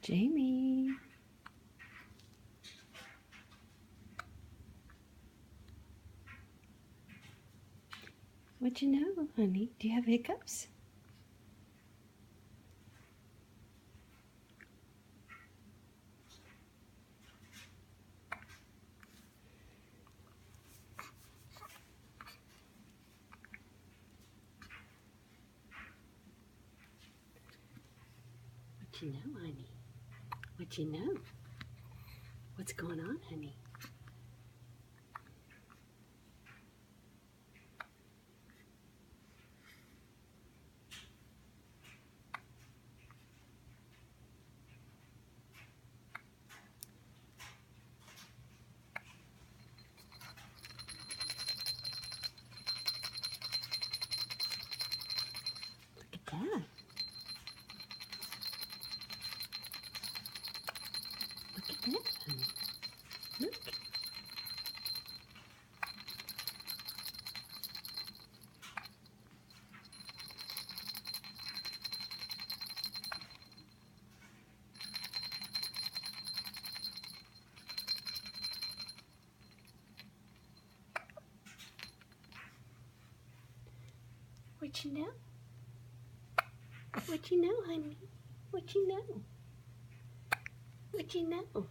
Jamie. What you know, honey? Do you have hiccups? What you know, honey? What you know? What's going on, honey? Look at that. Look at that, honey. Look. What you know? What you know, honey? What you know? What you know?